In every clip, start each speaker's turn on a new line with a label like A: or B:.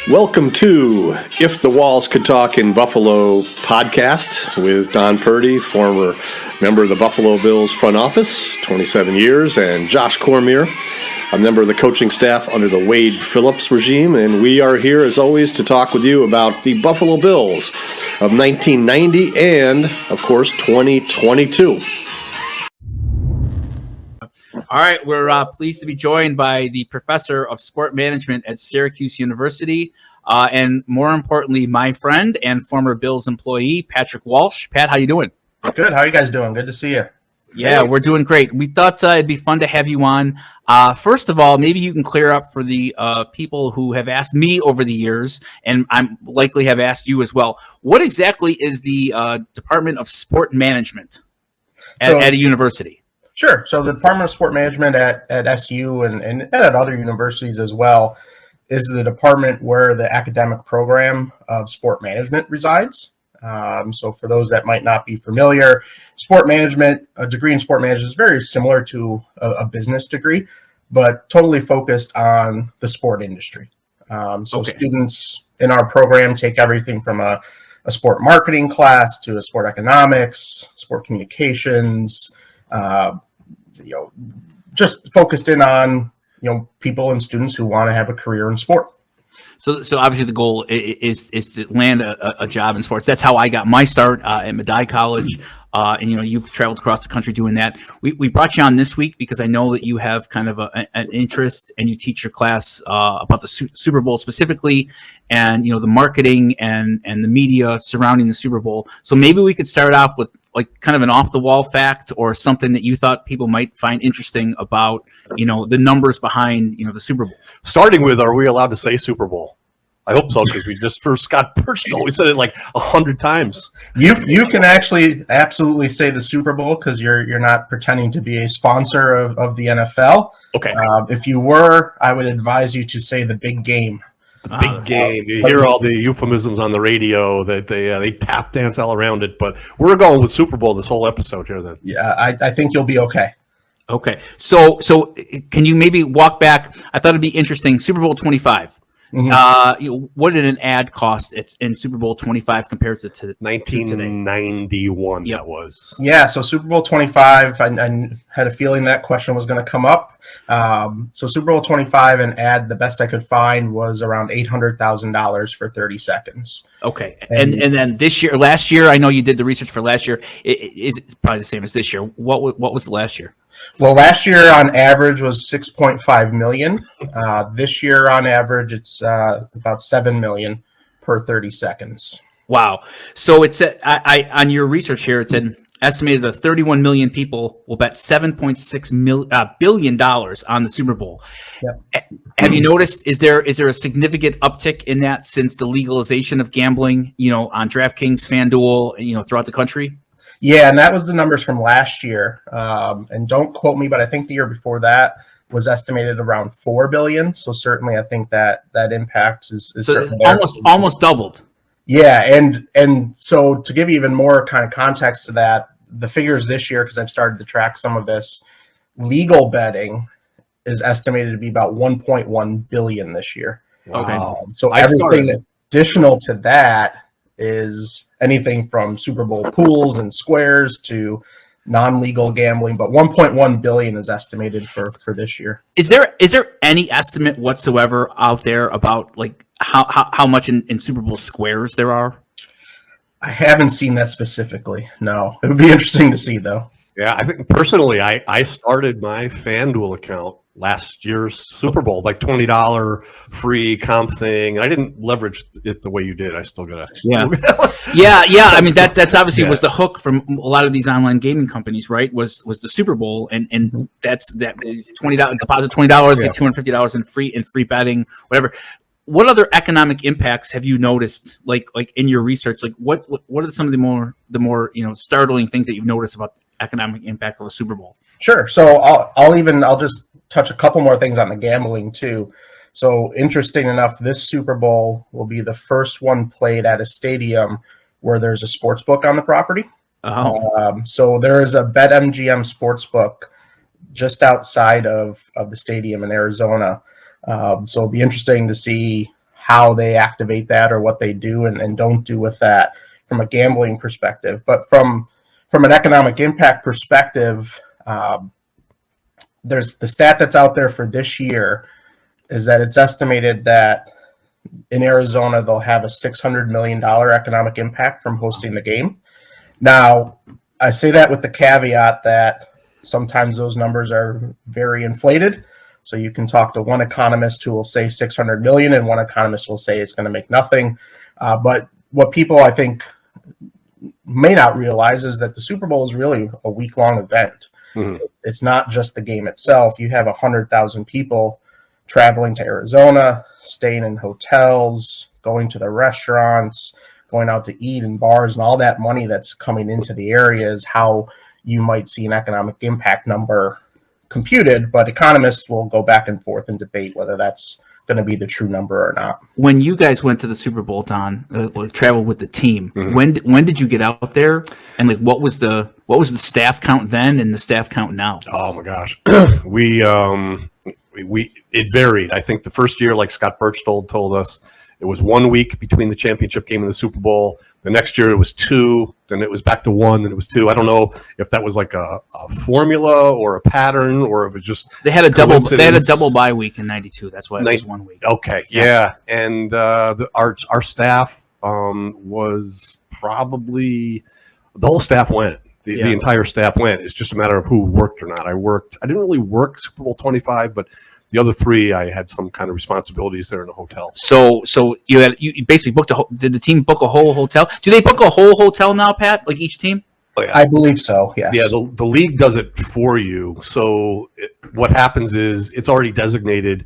A: Welcome to If the Walls Could Talk in Buffalo podcast with Don Purdy, former member of the Buffalo Bills front office, 27 years, and Josh Cormier, a member of the coaching staff under the Wade Phillips regime. And we are here, as always, to talk with you about the Buffalo Bills of 1990 and, of course, 2022.
B: All right, we're pleased to be joined by the professor of sport management at Syracuse University, and more importantly, my friend and former Bills employee, Patrick Walsh. Pat, how you doing?
C: Good. How are you guys doing? Good to see you.
B: Yeah, we're doing great. We thought it'd be fun to have you on. First of all, maybe you can clear up for the people who have asked me over the years, and I'm likely have asked you as well. What exactly is the Department of Sport Management at a university?
C: Sure. So the Department of Sport Management at SU and at other universities as well is the department where the academic program of sport management resides. So for those that might not be familiar, sport management, a degree in sport management is very similar to a business degree, but totally focused on the sport industry. Students in our program take everything from a sport marketing class to a sport economics, sport communications, just focused in on, people and students who want to have a career in sport.
B: So obviously the goal is to land a job in sports. That's how I got my start at Medaille College. And you've traveled across the country doing that. We brought you on this week because I know that you have kind of an interest, and you teach your class about the Super Bowl specifically, and the marketing and the media surrounding the Super Bowl. So maybe we could start off with like kind of an off the wall fact or something that you thought people might find interesting about the numbers behind the Super Bowl.
A: Starting with, are we allowed to say Super Bowl? I hope so, because we just first got personal. We said it like 100 times.
C: You can actually absolutely say the Super Bowl because you're not pretending to be a sponsor of the NFL.
A: Okay.
C: If you were, I would advise you to say the big game.
A: The big game. You hear all the euphemisms on the radio that they tap dance all around it, but we're going with Super Bowl this whole episode here. Then.
C: Yeah, I think you'll be okay.
B: Okay. So can you maybe walk back? I thought it'd be interesting. Super Bowl 25. Mm-hmm. What did an ad cost in Super Bowl 25 compared to
A: 1991?
B: Yep.
A: That was.
C: Yeah, so Super Bowl 25, I had a feeling that question was going to come up. So Super Bowl 25, an ad, the best I could find was around $800,000 for 30 seconds.
B: Okay, and then last year, I know you did the research for last year. Is it probably the same as this year? What was last year?
C: Well, last year on average was 6.5 million. This year on average, it's about 7 million per 30 seconds.
B: Wow. So it said, on your research here, it said estimated that 31 million people will bet $7.6 billion on the Super Bowl.
C: Yep.
B: Have you noticed, is there a significant uptick in that since the legalization of gambling, on DraftKings, FanDuel, throughout the country?
C: Yeah, and that was the numbers from last year. And don't quote me, but I think the year before that was estimated around 4 billion. So certainly, I think that impact is
B: so almost doubled.
C: Yeah, and so to give you even more kind of context to that, the figures this year, because I've started to track some of this, legal betting is estimated to be about 1.1 billion this year.
B: Okay.
C: So everything additional to that is anything from Super Bowl pools and squares to non-legal gambling, but 1.1 billion is estimated for this year.
B: Is there any estimate whatsoever out there about like how much in Super Bowl squares there are?
C: I haven't seen that specifically. No, it would be interesting to see though.
A: Yeah, I think personally, I started my FanDuel account last year's Super Bowl, like $20 free comp thing. I didn't leverage it the way you did. I still gotta.
B: Yeah. I mean that's obviously was the hook from a lot of these online gaming companies, right? Was the Super Bowl, and that's that $20 deposit $20 get $250 in free betting, whatever. What other economic impacts have you noticed, like in your research? Like what are some of the more startling things that you've noticed about the economic impact of a Super Bowl?
C: Sure. So I'll just touch a couple more things on the gambling too. So interesting enough, this Super Bowl will be the first one played at a stadium where there's a sports book on the property.
B: Oh.
C: So there is a BetMGM sports book just outside of the stadium in Arizona. So it'll be interesting to see how they activate that or what they do and don't do with that from a gambling perspective. But from an economic impact perspective, there's the stat that's out there for this year is that it's estimated that in Arizona, they'll have a $600 million economic impact from hosting the game. Now, I say that with the caveat that sometimes those numbers are very inflated. So you can talk to one economist who will say 600 million and one economist will say it's going to make nothing. But what people, I think, may not realize is that the Super Bowl is really a week-long event. Mm-hmm. It's not just the game itself. You have 100,000 people traveling to Arizona, staying in hotels, going to the restaurants, going out to eat in bars, and all that money that's coming into the area is how you might see an economic impact number computed. But economists will go back and forth and debate whether that's going to be the true number or not.
B: When you guys went to the Super Bowl, Don, traveled with the team, mm-hmm. when did you get out there, and like what was the staff count then and the staff count now?
D: Oh my gosh, we it varied. I think the first year, like Scott Birchtold told us, it was 1 week between the championship game and the Super Bowl. The next year it was 2, then it was back to 1, then it was 2. I don't know if that was like a formula or a pattern, or if it was just
B: they had a double bye week in '92. That's why it was 1 week.
D: Okay, yeah. And our staff was probably the whole staff went. The entire staff went. It's just a matter of who worked or not. I didn't really work Super Bowl 25, but the other 3, I had some kind of responsibilities there in a hotel.
B: So you basically booked did the team book a whole hotel? Do they book a whole hotel now, Pat? Like each team?
C: Oh, yeah. I believe so. Yes.
D: Yeah. The league does it for you. So what happens is it's already designated.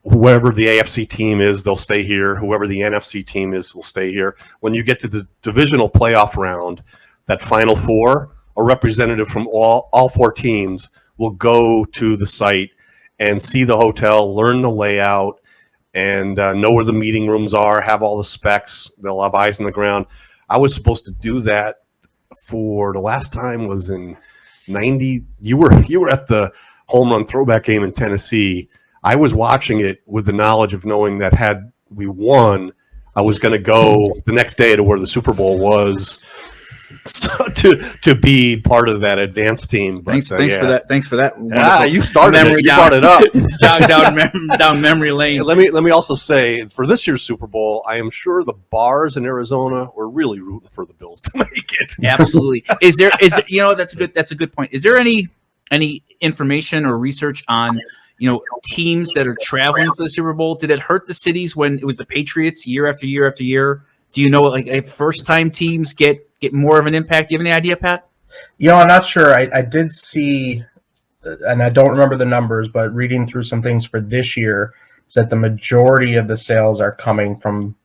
D: Whoever the AFC team is, they'll stay here. Whoever the NFC team is, will stay here. When you get to the divisional playoff round, that Final Four, a representative from all 4 teams will go to the site and see the hotel, learn the layout, and know where the meeting rooms are, have all the specs. They'll have eyes on the ground. I was supposed to do that for the last time was in 90. You were at the home run throwback game in Tennessee. I was watching it with the knowledge of knowing that had we won, I was going to go the next day to where the Super Bowl was. So to be part of that advanced team. But,
B: thanks for that. Thanks for that.
D: You started it. You brought it up.
B: down memory lane.
D: Let me also say, for this year's Super Bowl, I am sure the bars in Arizona were really rooting for the Bills to make it.
B: Absolutely. Is that's a good point. Is there any information or research on teams that are traveling for the Super Bowl? Did it hurt the cities when it was the Patriots year after year after year? Do you know if first-time teams get more of an impact? Do you have any idea, Pat?
C: I'm not sure. I did see, and I don't remember the numbers, but reading through some things for this year, that the majority of the sales are coming from,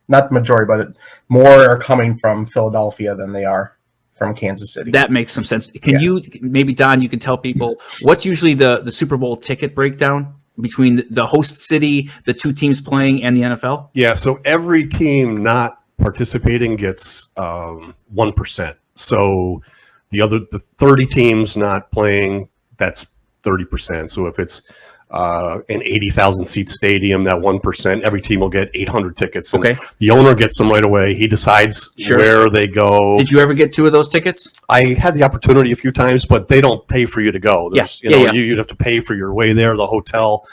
C: not the majority, but more are coming from Philadelphia than they are from Kansas City.
B: That makes some sense. Can you, maybe Don, you can tell people what's usually the Super Bowl ticket breakdown between the host city, the 2 teams playing, and the NFL?
D: Yeah, so every team not participating gets 1%. So the 30 teams not playing, that's 30%. So if it's an 80,000 seat stadium, that 1%, every team will get 800 tickets. And the owner gets them right away. He decides where they go.
B: Did you ever get 2 of those tickets?
D: I had the opportunity a few times, but they don't pay for you to go. You'd have to pay for your way there, the hotel.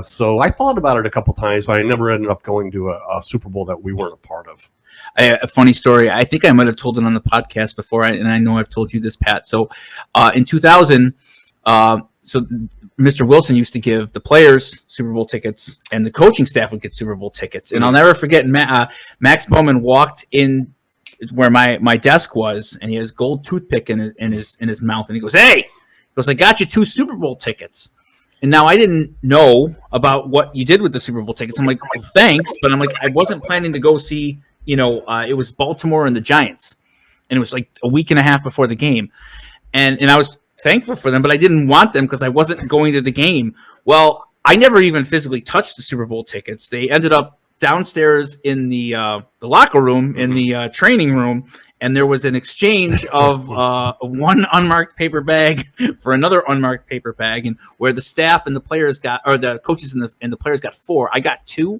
D: So I thought about it a couple times, but I never ended up going to a Super Bowl that we weren't a part of.
B: A funny story. I think I might have told it on the podcast before, and I know I've told you this, Pat. So in 2000, so Mr. Wilson used to give the players Super Bowl tickets, and the coaching staff would get Super Bowl tickets. And I'll never forget, Max Bowman walked in where my desk was, and he has gold toothpick in his mouth, and he goes, "Hey," he goes, "I got you 2 Super Bowl tickets." And now I didn't know about what you did with the Super Bowl tickets. I'm like, well, thanks, but I'm like, I wasn't planning to go see. It was Baltimore and the Giants, and it was like a week and a half before the game, and I was thankful for them, but I didn't want them because I wasn't going to the game. Well, I never even physically touched the Super Bowl tickets. They ended up downstairs in the locker room, in the training room, and there was an exchange of one unmarked paper bag for another unmarked paper bag, and where the staff and the players got, or the coaches and the players got 4, I got 2,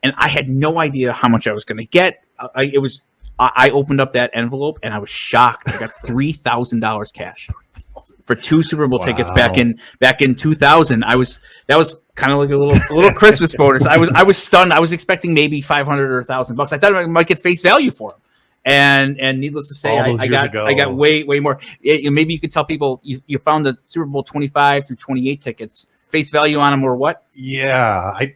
B: and I had no idea how much I was going to get. I opened up that envelope and I was shocked. I got $3,000 cash for 2 Super Bowl tickets back in 2000. That was kind of like a little Christmas bonus. I was stunned. I was expecting maybe $500 or $1,000. I thought I might get face value for them. And needless to say, I got way more. Maybe you could tell people you found the Super Bowl 25 through 28 tickets. Face value on them were what?
D: Yeah, I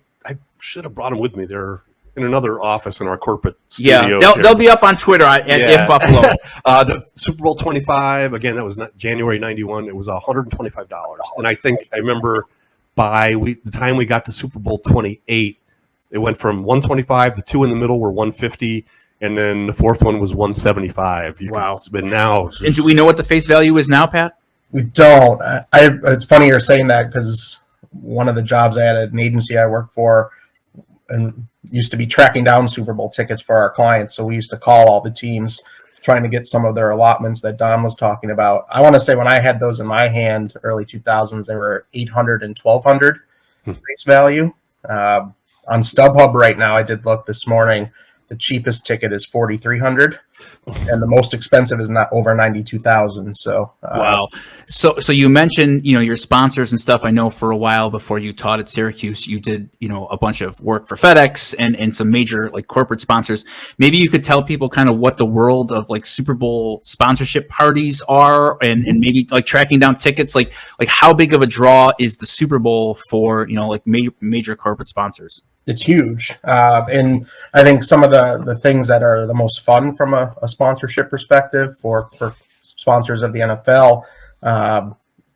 D: should have brought them with me. They're in another office in our corporate studio.
B: Yeah, they'll be up on Twitter at If Buffalo.
D: The Super Bowl 25, again, that was not January 91. It was $125. And I remember by the time we got to Super Bowl 28, it went from 125, the 2 in the middle were 150, and then the 4th one was 175.
B: Wow.
D: But now.
B: And do we know what the face value is now, Pat?
C: We don't. It's funny you're saying that, because one of the jobs I had at an agency I worked for and used to be tracking down Super Bowl tickets for our clients. So we used to call all the teams trying to get some of their allotments that Don was talking about. I want to say when I had those in my hand, early 2000s, they were $800 and $1,200 face value. On StubHub right now, I did look this morning, the cheapest ticket is $4,300, and the most expensive is not over $92,000. So
B: wow. So you mentioned your sponsors and stuff. I know for a while before you taught at Syracuse, you did a bunch of work for FedEx and some major like corporate sponsors. Maybe you could tell people kind of what the world of like Super Bowl sponsorship parties are, and maybe like tracking down tickets. Like how big of a draw is the Super Bowl for like major corporate sponsors?
C: It's huge. And I think some of the things that are the most fun from a sponsorship perspective for sponsors of the NFL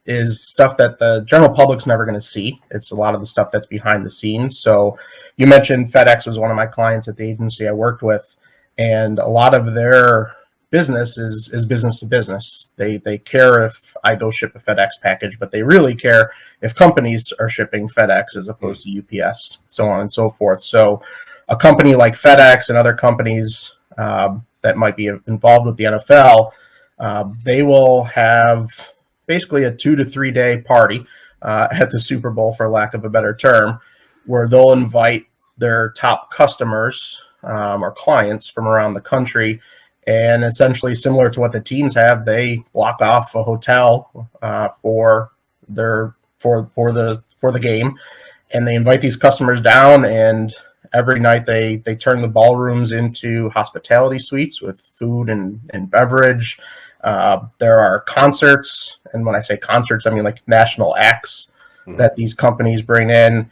C: is stuff that the general public's never going to see. It's a lot of the stuff that's behind the scenes. So you mentioned FedEx was one of my clients at the agency I worked with, and a lot of their business is business to business. They care if I go ship a FedEx package, but they really care if companies are shipping FedEx as opposed to UPS, so on and so forth. So a company like FedEx and other companies that might be involved with the NFL, they will have basically a 2 to 3 day party at the Super Bowl, for lack of a better term, where they'll invite their top customers or clients from around the country. And essentially similar to what the teams have, they block off a hotel for the game, and they invite these customers down. And every night they turn the ballrooms into hospitality suites with food and beverage. There are concerts, and when I say concerts, I mean like national acts that these companies bring in.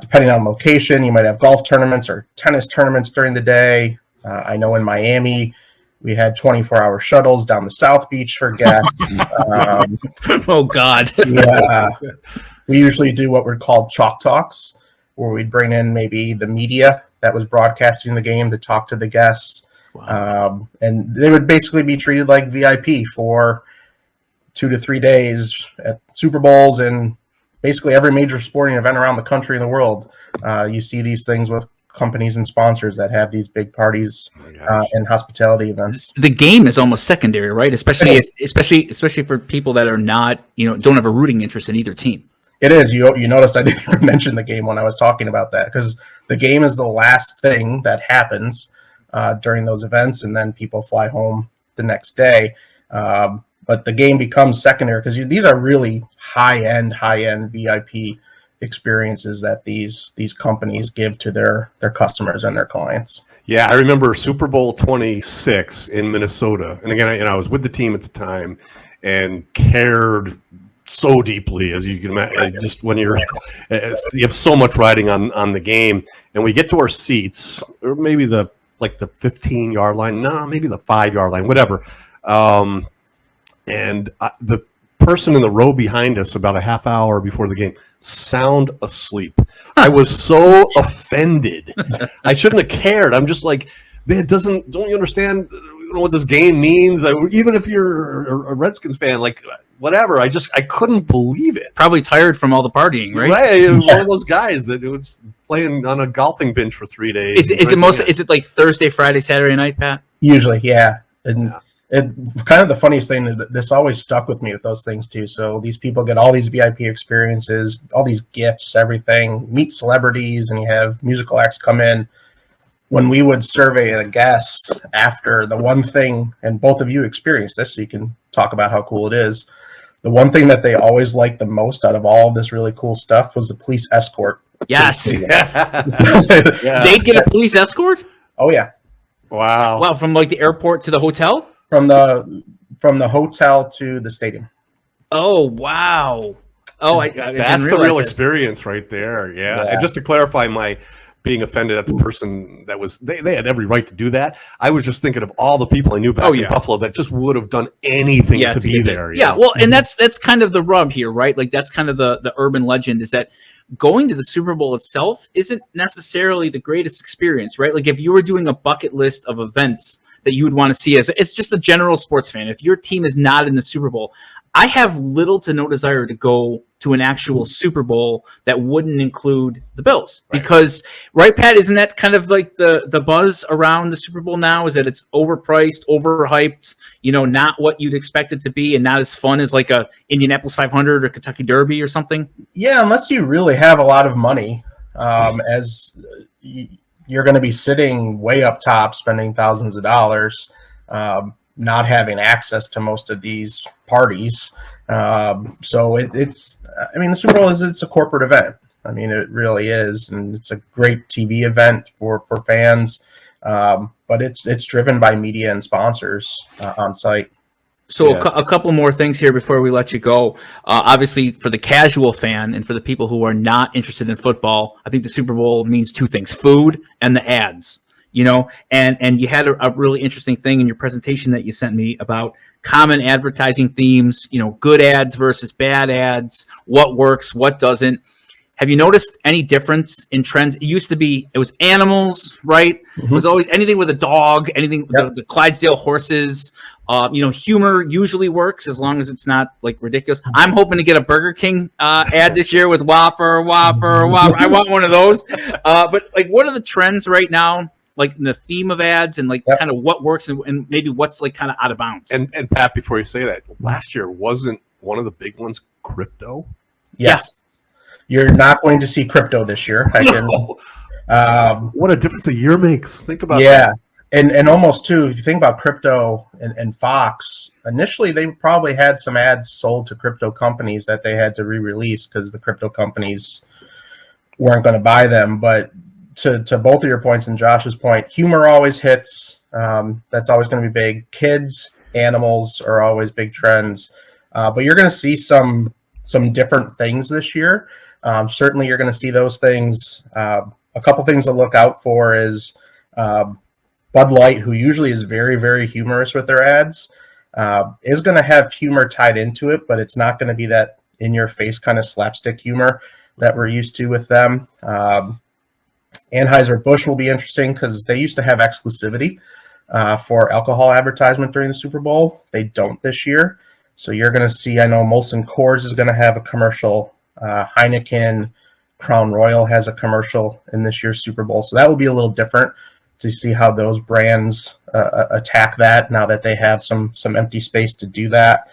C: Depending on location, you might have golf tournaments or tennis tournaments during the day. I know in Miami, we had 24-hour shuttles down the South Beach for guests.
B: Oh, God.
C: Yeah. We usually do what we're called chalk talks, where we'd bring in maybe the media that was broadcasting the game to talk to the guests. Wow. And they would basically be treated like VIP for 2 to 3 days at Super Bowls and basically every major sporting event around the country and the world. You see these things with companies and sponsors that have these big parties and hospitality events.
B: The game is almost secondary, right? Especially for people that are not, don't have a rooting interest in either team.
C: It is. You noticed I didn't even mention the game when I was talking about that, because the game is the last thing that happens during those events, and then people fly home the next day. But the game becomes secondary because these are really high-end VIP experiences that these companies give to their customers and their clients.
D: Yeah, I remember Super Bowl 26 in Minnesota, and again, I was with the team at the time and cared so deeply, as you can imagine. Just when you have so much riding on the game, and we get to our seats, or maybe the 15-yard line, maybe the 5-yard line, whatever. And the person in the row behind us, about a half hour before the game, sound asleep. I was so offended. I shouldn't have cared. I'm just like, man, don't you understand what this game means? Even if you're a Redskins fan, whatever. I couldn't believe it.
B: Probably tired from all the partying, right?
D: Right. One of those guys that playing on a golfing bench for 3 days.
B: Is it like Thursday, Friday, Saturday night, Pat?
C: Usually, yeah. And it kind of the funniest thing that this always stuck with me with those things too. So these people get all these VIP experiences, all these gifts, everything, meet celebrities, and you have musical acts come in. When we would survey the guests after, the one thing, and both of you experienced this, so you can talk about how cool it is. The one thing that they always liked the most out of all of this really cool stuff was the police escort.
B: Yes.
D: Yeah.
B: They'd get a police escort?
C: Oh yeah.
B: Wow, from like the airport to the hotel?
C: From the hotel to the stadium.
B: Oh, wow. Oh,
D: that's the real experience right there. Yeah. And just to clarify my being offended at the person that was, they had every right to do that. I was just thinking of all the people I knew back in Buffalo that just would have done anything to be there.
B: Yeah, well, and that's kind of the rub here, right? Like that's kind of the urban legend is that going to the Super Bowl itself isn't necessarily the greatest experience, right? Like if you were doing a bucket list of events that you would want to see as it's just a general sports fan, if your team is not in the Super Bowl, I have little to no desire to go to an actual Super Bowl that wouldn't include the Bills. Right. Because, right, Pat, isn't that kind of like the buzz around the Super Bowl now is that it's overpriced, overhyped, not what you'd expect it to be and not as fun as like a Indianapolis 500 or Kentucky Derby or something? Yeah,
C: unless you really have a lot of money, as you're going to be sitting way up top spending thousands of dollars, not having access to most of these parties. So it's the Super Bowl it's a corporate event. I mean, it really is. And it's a great TV event for fans. But it's driven by media and sponsors on site.
B: So a couple more things here before we let you go. Obviously, for the casual fan and for the people who are not interested in football, I think the Super Bowl means two things: food and the ads. And you had a really interesting thing in your presentation that you sent me about common advertising themes, good ads versus bad ads, what works, what doesn't. Have you noticed any difference in trends? It was animals, right? Mm-hmm. It was always anything with a dog, anything, the Clydesdale horses. Humor usually works as long as it's not like ridiculous. I'm hoping to get a Burger King ad this year with Whopper. I want one of those. But like, what are the trends right now? Like in the theme of ads and like kind of what works and maybe what's like kind of out of bounds.
D: And Pat, before you say that, last year wasn't one of the big ones crypto?
C: Yes. Yeah. You're not going to see crypto this year.
D: What a difference a year makes. Think about that.
C: And almost too, if you think about crypto and Fox, initially they probably had some ads sold to crypto companies that they had to re-release because the crypto companies weren't going to buy them. But to both of your points and Josh's point, humor always hits. That's always going to be big. Kids, animals are always big trends. But you're going to see some different things this year. Certainly you're going to see those things. A couple things to look out for is Bud Light, who usually is very, very humorous with their ads, is going to have humor tied into it, but it's not going to be that in-your-face kind of slapstick humor that we're used to with them. Anheuser-Busch will be interesting because they used to have exclusivity for alcohol advertisement during the Super Bowl. They don't this year. So you're going to see, I know Molson Coors is going to have a commercial. Heineken, Crown Royal has a commercial in this year's Super Bowl. So that will be a little different to see how those brands attack that now that they have some empty space to do that.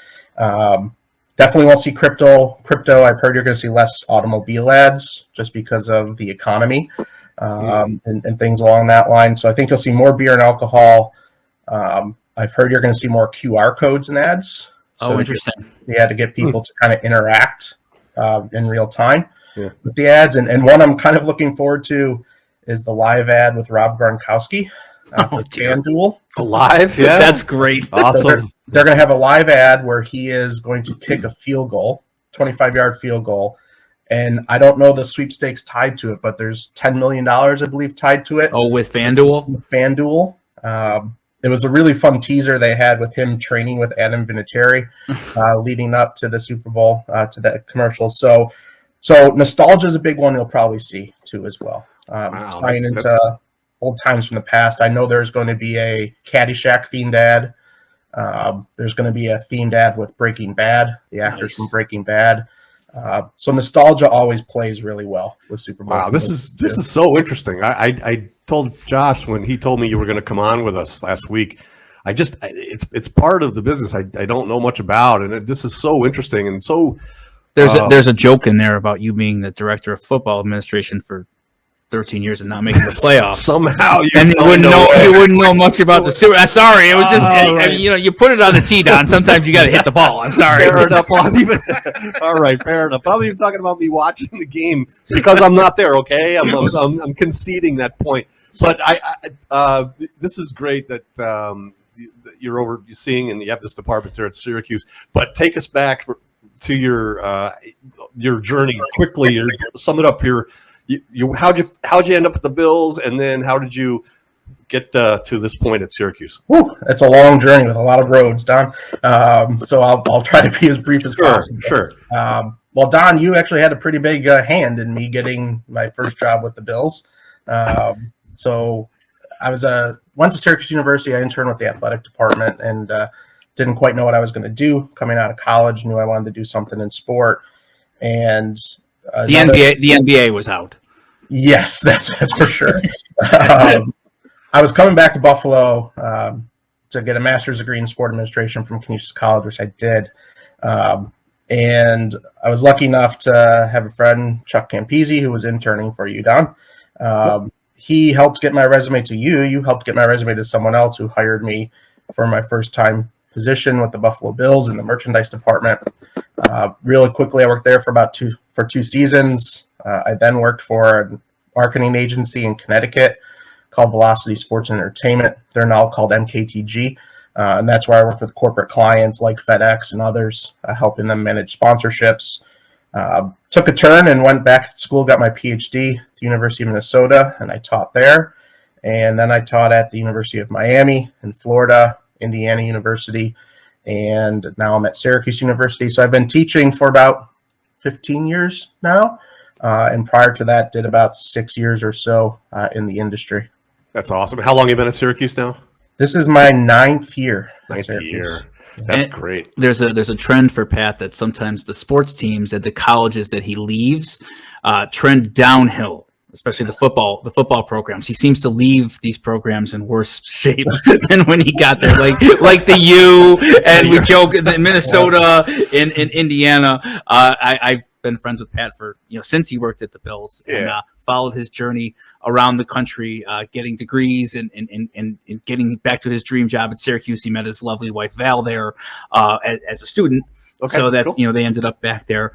C: Definitely won't see crypto. I've heard you're going to see less automobile ads just because of the economy. And things along that line. So I think you'll see more beer and alcohol. I've heard you're going to see more QR codes in ads. So
B: interesting.
C: To get people to kind of interact in real time with the ads. And one I'm kind of looking forward to is the live ad with Rob Gronkowski for FanDuel.
D: Live? Yeah.
B: That's great.
D: Awesome.
C: So they're going to have a live ad where he is going to kick a field goal, 25-yard field goal. And I don't know the sweepstakes tied to it, but there's $10 million, I believe, tied to it.
B: Oh, with FanDuel?
C: With FanDuel. It was a really fun teaser they had with him training with Adam Vinatieri leading up to the Super Bowl, to that commercial. So nostalgia is a big one you'll probably see, too, as well. Tying into old times from the past. I know there's going to be a Caddyshack-themed ad. There's going to be a themed ad with Breaking Bad, the actors from Breaking Bad. So nostalgia always plays really well with Super Bowl.
D: Wow, this is so interesting. I told Josh when he told me you were going to come on with us last week. It's part of the business I don't know much about, and this is so interesting and so.
B: There's a joke in there about you being the director of football administration for 13 years and not making the playoffs.
D: Somehow you
B: wouldn't know much about the Super. Sorry, it was just right. You put it on the tee, Don. Sometimes you got to hit the ball. I'm sorry.
D: Fair enough. Well, all right, fair enough. I'm even talking about me watching the game because I'm not there. Okay, I'm conceding that point. But this is great that you're overseeing and you have this department there at Syracuse. But take us back to your journey quickly. Sum it up here. How'd you end up at the Bills, and then how did you get to this point at Syracuse?
C: Whew, it's a long journey with a lot of roads, Don. So I'll try to be as brief as possible.
D: Sure.
C: Well, Don, you actually had a pretty big hand in me getting my first job with the Bills. So I went to Syracuse University. I interned with the athletic department and didn't quite know what I was going to do coming out of college. Knew I wanted to do something in sport, and
B: the NBA was out.
C: Yes, that's for sure. I was coming back to Buffalo to get a master's degree in sport administration from Canisius College, which I did. And I was lucky enough to have a friend, Chuck Campese, who was interning for you, Don. He helped get my resume to you. You helped get my resume to someone else who hired me for my first time position with the Buffalo Bills in the merchandise department. Really quickly, I worked there for two seasons. I then worked for a marketing agency in Connecticut called Velocity Sports and Entertainment. They're now called MKTG. And that's where I worked with corporate clients like FedEx and others, helping them manage sponsorships. Took a turn and went back to school, got my PhD at the University of Minnesota, and I taught there. And then I taught at the University of Miami in Florida, Indiana University, and now I'm at Syracuse University. So I've been teaching for about 15 years now. And prior to that, did about 6 years or so in the industry.
D: That's awesome. How long have you been at Syracuse now?
C: This is my ninth year.
D: Ninth year. That's great.
B: There's a trend for Pat that sometimes the sports teams at the colleges that he leaves trend downhill, especially the football programs. He seems to leave these programs in worse shape than when he got there, like the U, and we joke in Minnesota, in Indiana. I've been friends with Pat for since he worked at the Bills, and followed his journey around the country, getting degrees and getting back to his dream job at Syracuse. He met his lovely wife Val there as a student, so that cool. They ended up back there.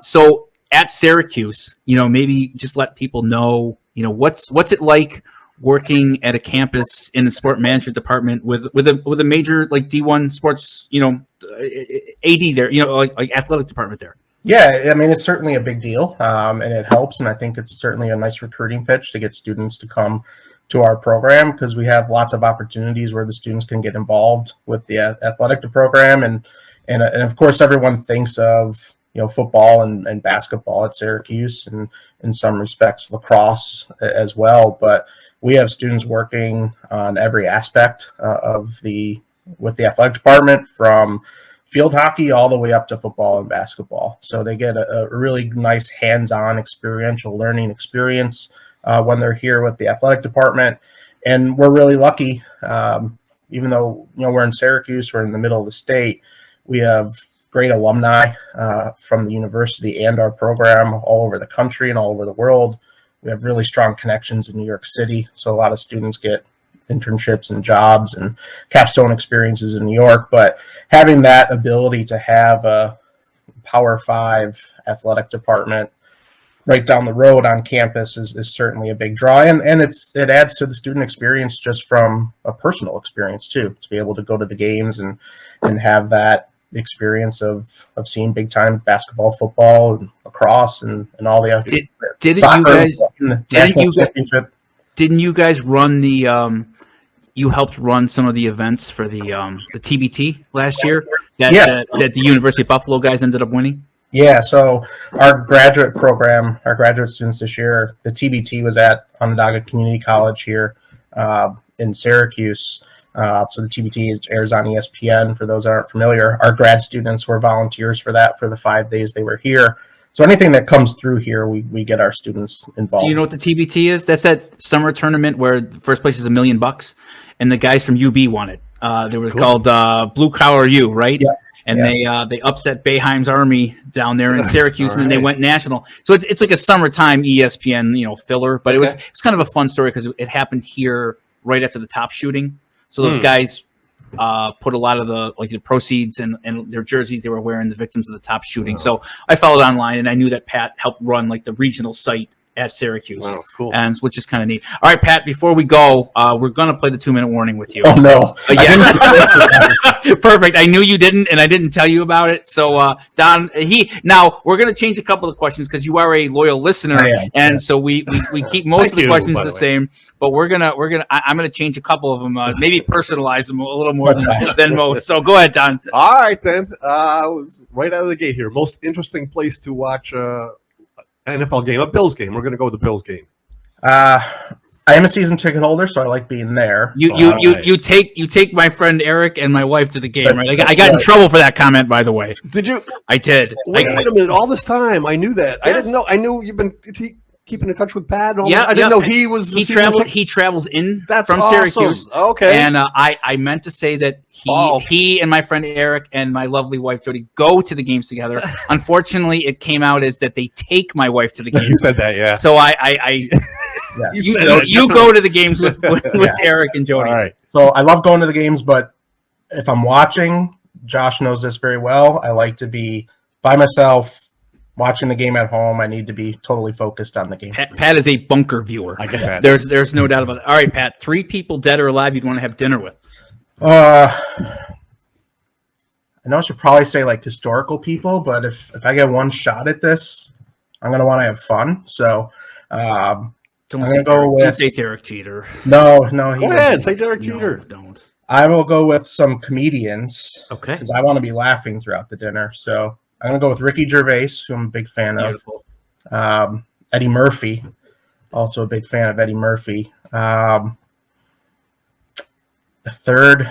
B: So at Syracuse, maybe just let people know, what's it like working at a campus in the sport management department with a major like D1 sports, AD there, like athletic department there.
C: Yeah, I mean, it's certainly a big deal, and it helps. And I think it's certainly a nice recruiting pitch to get students to come to our program, because we have lots of opportunities where the students can get involved with the athletic program. And of course, everyone thinks of, football and basketball at Syracuse, and in some respects, lacrosse as well. But we have students working on every aspect with the athletic department, from field hockey all the way up to football and basketball. So they get a really nice hands-on experiential learning experience when they're here with the athletic department. And we're really lucky, even though we're in Syracuse, we're in the middle of the state, we have great alumni from the university and our program all over the country and all over the world. We have really strong connections in New York City, so a lot of students get internships and jobs and capstone experiences in New York. But having that ability to have a Power 5 athletic department right down the road on campus is certainly a big draw. And it adds to the student experience just from a personal experience too, to be able to go to the games and have that experience of seeing big time basketball, football, and lacrosse, and all the other
B: Didn't you guys run the you helped run some of the events for the TBT last year that the University of Buffalo guys ended up winning?
C: Yeah, so our graduate program, our graduate students this year, the TBT was at Onondaga Community College here in Syracuse. So the TBT airs on ESPN. For those that aren't familiar, our grad students were volunteers for that for the 5 days they were here. So anything that comes through here, we get our students involved.
B: Do you know what the TBT is? That's that summer tournament where the first place is $1 million, and the guys from UB won it. They were called Blue Collar U, right?
C: Yeah.
B: And they upset Boeheim's Army down there in Syracuse, and then they went national. So it's like a summertime ESPN filler, but it was kind of a fun story because it happened here right after the top shooting. So those guys put a lot of the proceeds and their jerseys they were wearing, the victims of the top shooting. So I followed online, and I knew that Pat helped run like the regional site at Syracuse.
D: Wow, that's cool.
B: And which is kind of neat. All right, Pat, before we go, we're going to play the 2-minute warning with you.
C: Oh, no.
B: Yeah. Perfect. I knew you didn't, and I didn't tell you about it. So, Don, now we're going to change a couple of questions because you are a loyal listener. And so we keep most of the questions the same, but I'm going to change a couple of them, maybe personalize them a little more than most. So go ahead, Don.
D: All right, then. I was right out of the gate here. Most interesting place to watch NFL game, a Bills game. We're going to go with the Bills game.
C: I am a season ticket holder, so I like being there.
B: You take my friend Eric and my wife to the game, right? I got in trouble for that comment, by the way.
D: Did you?
B: I did.
D: Wait a minute! All this time, I knew that. Yes. I didn't know. I knew you've been keeping in touch with Pat. And all that. I didn't know he was. He
B: travels in from
D: awesome.
B: Syracuse.
D: Okay.
B: And I meant to say that he and my friend Eric and my lovely wife Jody go to the games together. Unfortunately, it came out as that they take my wife to the games.
D: You said that, yeah.
B: So you go to the games with Eric and Jody.
D: All right.
C: So I love going to the games, but if I'm watching, Josh knows this very well. I like to be by myself watching the game at home. I need to be totally focused on the game.
B: Pat is a bunker viewer.
D: I get that.
B: There's no doubt about it. All right, Pat. 3 people, dead or alive, you'd want to have dinner with.
C: I know I should probably say like historical people, but if I get one shot at this, I'm gonna want to have fun. So I'm gonna go with.
B: Don't say Derek Jeter.
C: No.
D: Go ahead, say Derek Jeter.
B: No, don't.
C: I will go with some comedians.
B: Okay.
C: Because I want to be laughing throughout the dinner. So I'm gonna go with Ricky Gervais, who I'm a big fan of. Eddie Murphy, also a big fan of Eddie Murphy. The third,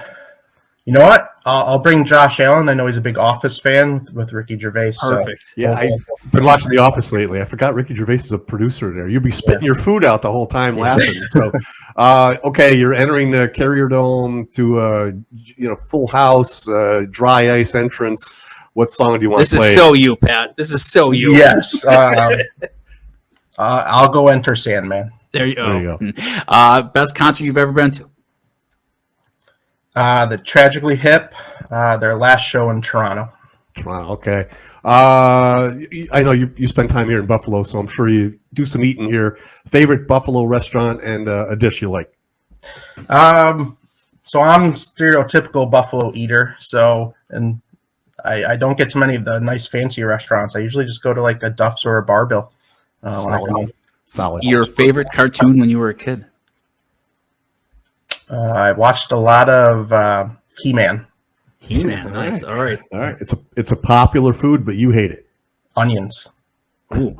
C: you know what? I'll bring Josh Allen. I know he's a big Office fan with Ricky Gervais.
B: Perfect.
C: So
D: Yeah, I've been watching The Office lately. I forgot Ricky Gervais is a producer there. You'd be spitting your food out the whole time laughing. So, okay, you're entering the Carrier Dome to full house, dry ice entrance. What song do you want to play?
B: This is so you, Pat. This is so you.
C: Yes. I'll go Enter Sandman.
B: There you go. Best concert you've ever been to?
C: The Tragically Hip, their last show in Toronto.
D: Wow, okay. I know you spend time here in Buffalo, so I'm sure you do some eating here. Favorite Buffalo restaurant and a dish you like?
C: So I'm stereotypical Buffalo eater. And I don't get to many of the nice fancy restaurants. I usually just go to like a Duff's or a Bar Bill.
D: Solid.
B: Your favorite cartoon when you were a kid?
C: I watched a lot of He-Man.
B: He-Man, nice. All right.
D: It's a popular food, but you hate it.
C: Onions.
B: Ooh.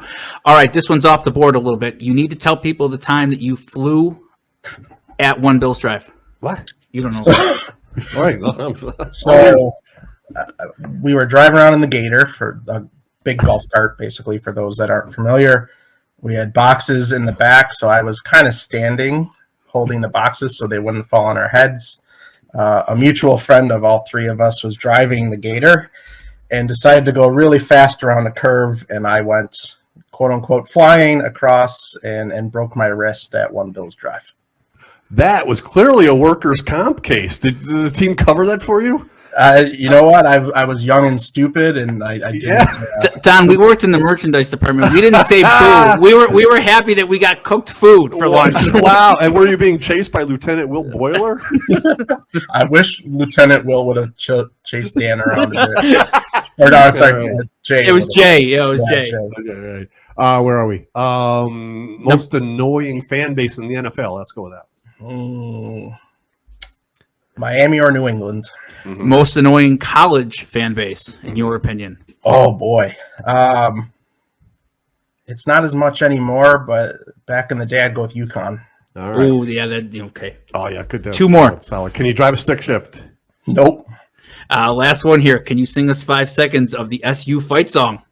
B: All right, this one's off the board a little bit. You need to tell people the time that you flew at One Bills Drive.
D: What?
B: You don't know.
D: All right.
C: So we were driving around in the Gator for a big golf cart, basically, for those that aren't familiar. We had boxes in the back, so I was kind of standing holding the boxes so they wouldn't fall on our heads. A mutual friend of all 3 of us was driving the Gator and decided to go really fast around a curve, and I went, quote-unquote, flying across and broke my wrist at One Bills Drive.
D: That was clearly a workers' comp case. Did the team cover that for you?
C: You know what? I was young and stupid, and I didn't.
D: Yeah.
B: Don, we worked in the merchandise department. We didn't save food. We were happy that we got cooked food for lunch.
D: Wow! And were you being chased by Lieutenant Will Boiler?
C: I wish Lieutenant Will would have chased Dan around a bit. Or no, I'm sorry, Jay.
B: It was Jay. Yeah, it was Jay.
D: Okay, right. Where are we? Most annoying fan base in the NFL. Let's go with that.
C: Miami or New England?
B: Mm-hmm. Most annoying college fan base, in your opinion?
C: Oh, boy. It's not as much anymore, but back in the day, I'd go with UConn.
D: All right.
B: Oh, yeah, okay.
D: Oh, yeah, good.
B: Two more.
D: Solid. Can you drive a stick shift?
C: Nope.
B: Last one here. Can you sing us 5 seconds of the SU fight song?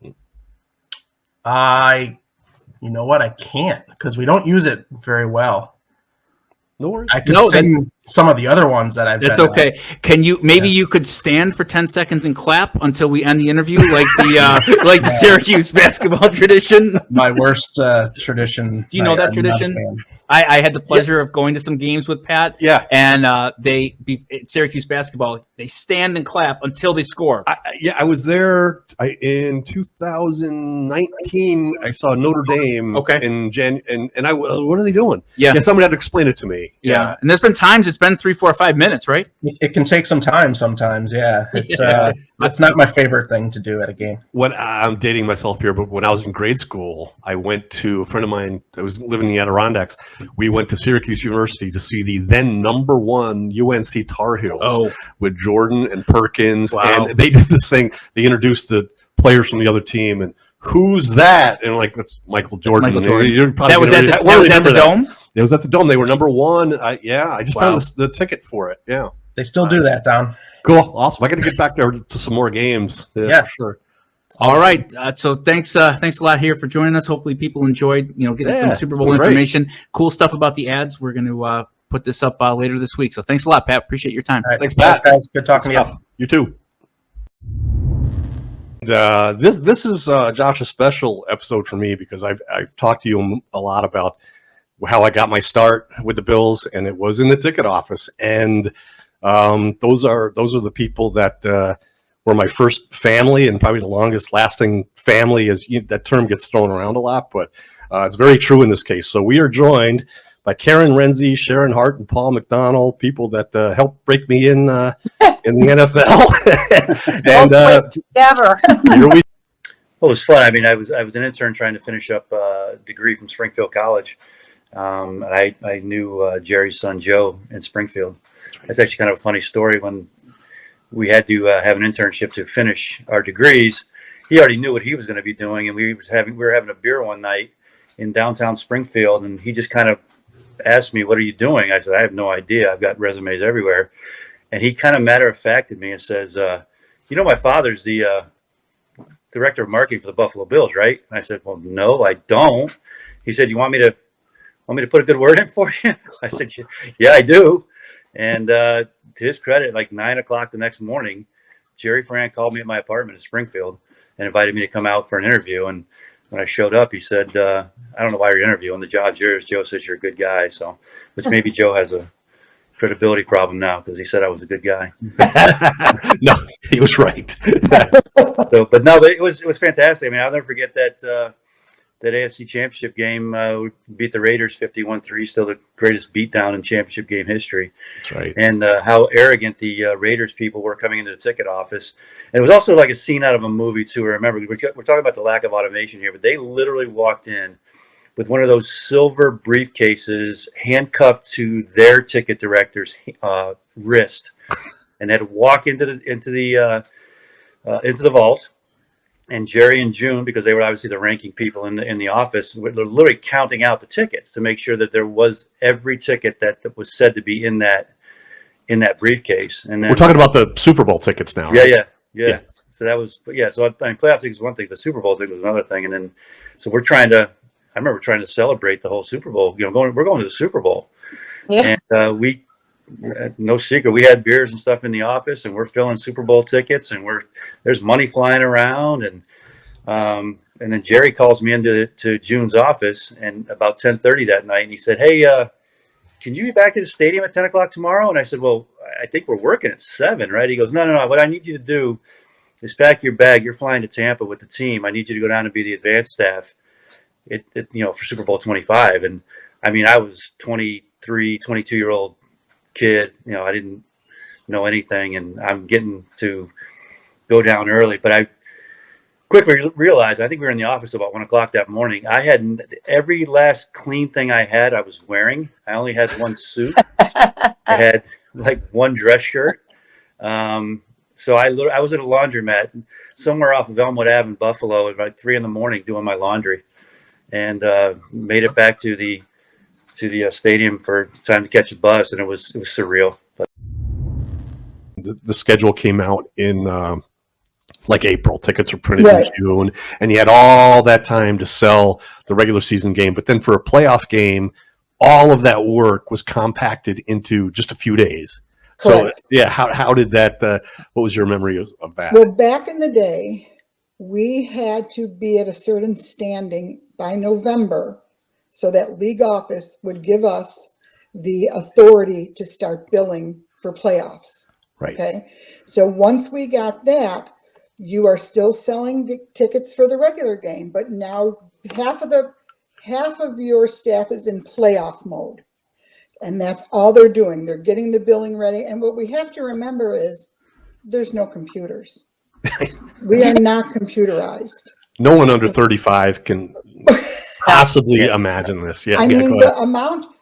C: You know what? I can't because we don't use it very well.
D: No worries.
C: I could sing some of the other ones that I've.
B: That's okay. Can you you could stand for 10 seconds and clap until we end the interview, like the Syracuse basketball tradition?
C: My worst tradition.
B: Do you know that tradition? I had the pleasure of going to some games with Pat.
D: Yeah.
B: And Syracuse basketball, they stand and clap until they score.
D: I was there in 2019. I saw Notre Dame.
B: Okay.
D: And what are they doing?
B: Yeah.
D: Somebody had to explain it to me.
B: Yeah. And there's been times it's been 3, 4, 5 minutes, right?
C: It can take some time sometimes. Yeah. It's not my favorite thing to do at a game.
D: When I'm dating myself here, but when I was in grade school, I went to a friend of mine. I was living in the Adirondacks. We went to Syracuse University to see the then #1 UNC Tar Heels with Jordan and Perkins.
B: Wow.
D: And they did this thing. They introduced the players from the other team and who's that? And like, that's Michael Jordan.
B: Michael Jordan.
D: You're probably
B: That was at the Dome?
D: It was at the Dome. They were #1. I just found the ticket for it. Yeah.
C: They still do that, Don.
D: Cool. Awesome. I got to get back there to some more games.
C: Yeah.
D: For sure.
B: All right. So thanks a lot here for joining us. Hopefully people enjoyed, getting some Super Bowl information. Cool stuff about the ads. We're going to put this up later this week. So thanks a lot, Pat. Appreciate your time.
C: Right.
D: Thanks, Pat.
C: Guys. Good talking to you.
D: You too. This is Josh's special episode for me because I've talked to you a lot about how I got my start with the Bills, and it was in the ticket office. And those are the people that were my first family and probably the longest lasting family. That term gets thrown around a lot, but it's very true in this case. So we are joined by Karen Renzi, Sharon Hart, and Paul McDonald, people that helped break me in the NFL. And
E: never.
D: here we.
F: Well, it was fun. I mean, I was an intern trying to finish up a degree from Springfield College. I knew Jerry's son Joe in Springfield. That's actually kind of a funny story. When we had to have an internship to finish our degrees, he already knew what he was going to be doing, and we were having a beer one night in downtown Springfield, and he just kind of asked me, "What are you doing?" I said, "I have no idea. I've got resumes everywhere." And he kind of matter-of-facted me and says, my father's the director of marketing for the Buffalo Bills, right?" And I said, "Well, no, I don't." He said, "You want me to put a good word in for you?" I said, "Yeah, I do." And to his credit, like 9 o'clock the next morning, Jerry Ferrand called me at my apartment in Springfield and invited me to come out for an interview. And when I showed up, he said, "I don't know why you're interviewing. The job's yours. Joe says you're a good guy." So, which maybe Joe has a credibility problem now because he said I was a good guy.
D: No, he was right.
F: But it was fantastic. I mean, I'll never forget that AFC Championship game. We beat the Raiders 51-3, still the greatest beatdown in championship game history.
D: That's right.
F: And how arrogant the Raiders people were coming into the ticket office. And it was also like a scene out of a movie, too. Remember, we're talking about the lack of automation here, but they literally walked in with one of those silver briefcases handcuffed to their ticket director's wrist, and had to walk into the vault. And Jerry and June, because they were obviously the ranking people in the office, were literally counting out the tickets to make sure that there was every ticket that was said to be in that briefcase. And then,
D: we're talking about the Super Bowl tickets now.
F: Yeah,
D: right?
F: yeah. So that was, So I mean, playoff tickets was one thing, the Super Bowl ticket was another thing, and then so I remember trying to celebrate the whole Super Bowl. We're going to the Super Bowl,
E: Yeah.
F: and we. No secret, we had beers and stuff in the office, and we're filling Super Bowl tickets, and there's money flying around, and then Jerry calls me into June's office, and about 10:30 that night, and he said, "Hey, can you be back at the stadium at 10 o'clock tomorrow?" And I said, "Well, I think we're working at 7, right?" He goes, No. What I need you to do is pack your bag. You're flying to Tampa with the team. I need you to go down and be the advanced staff, for Super Bowl 25. And I mean, I was 23, 22-year-old kid. I didn't know anything, and I'm getting to go down early. But I quickly realized, I think we were in the office about 1 o'clock that morning. I had every last clean thing I was wearing. I only had one suit. I had like one dress shirt. So I was at a laundromat somewhere off of Elmwood Ave in Buffalo at about 3 a.m. doing my laundry, and made it back to the to the stadium for time to catch a bus, and it was surreal. But
D: The schedule came out in like April. Tickets were printed
E: Right.
D: in June, and you had all that time to sell the regular season game. But then for a playoff game, all of that work was compacted into just a few days.
E: Correct.
D: So, yeah, how did that, what was your memory of that?
E: Well, back in the day, we had to be at a certain standing by November so that league office would give us the authority to start billing for playoffs.
D: Right.
E: Okay. So once we got that, you are still selling tickets for the regular game, but now half of your staff is in playoff mode. And that's all they're doing. They're getting the billing ready. And what we have to remember is there's no computers. We are not computerized.
D: No one under 35 can possibly imagine this. Yeah,
E: I mean,
D: go ahead.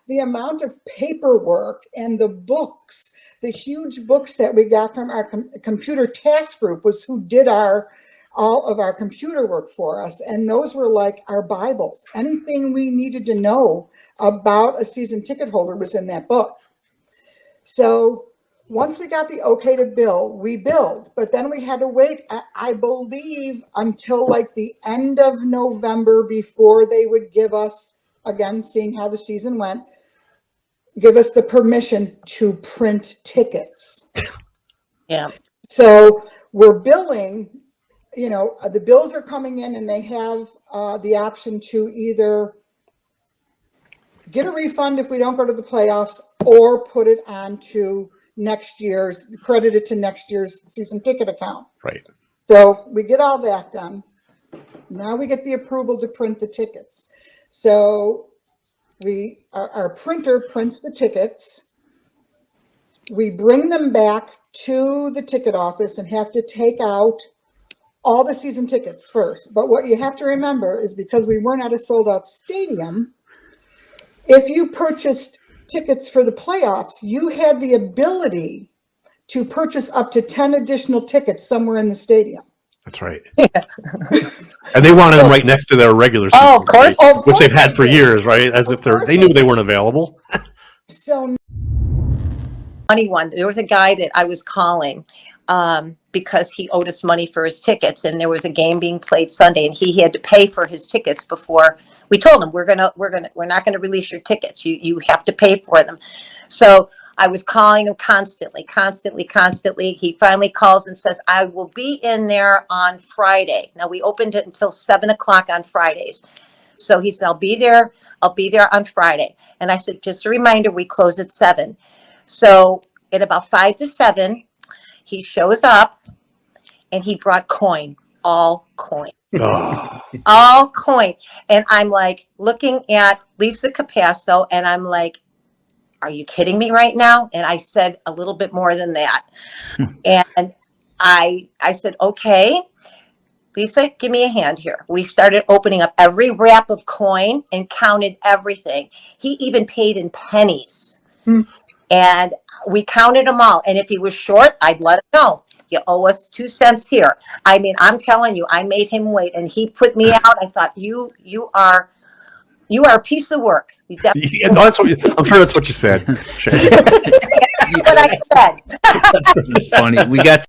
E: the amount of paperwork and the books, the huge books that we got from our computer task group was who did all of our computer work for us. And those were like our Bibles. Anything we needed to know about a season ticket holder was in that book. So once we got the okay to bill, we billed, but then we had to wait, I believe, until like the end of November before they would give us, again, seeing how the season went, give us the permission to print tickets.
G: Yeah.
E: So we're billing, the bills are coming in and they have the option to either get a refund if we don't go to the playoffs or put it onto credit it to next year's season ticket account.
D: Right.
E: So we get all that done. Now we get the approval to print the tickets. So our printer prints the tickets. We bring them back to the ticket office and have to take out all the season tickets first. But what you have to remember is because we weren't at a sold out stadium, if you purchased tickets for the playoffs, you had the ability to purchase up to 10 additional tickets somewhere in the stadium.
D: That's right. And they wanted them right next to their regular season,
G: Oh, of course.
E: Of
D: which they've
E: course
D: had for
E: they did.
D: years, right? As if they knew they weren't available.
E: So
G: Funny one. There was a guy that I was calling because he owed us money for his tickets, and there was a game being played Sunday, and he had to pay for his tickets before. We told him we're not gonna release your tickets. You have to pay for them. So I was calling him constantly. He finally calls and says, I will be in there on Friday. Now we opened it until 7:00 on Fridays. So he said, I'll be there on Friday. And I said, just a reminder, we close at 7. So at about 5 to 7, he shows up and he brought all coin.
D: Oh,
G: All coin. And I'm like looking at Lisa Capasso and I'm like, are you kidding me right now? And I said a little bit more than that. And I said, okay, Lisa, give me a hand here. We started opening up every wrap of coin and counted everything. He even paid in pennies. And we counted them all. And if he was short, I'd let him know. You owe us 2 cents here. I mean, I'm telling you, I made him wait and he put me out. I thought, you are a piece of work. You definitely
D: yeah, no, I'm sure that's what you said. Shay.
G: what I said.
B: It's funny. We got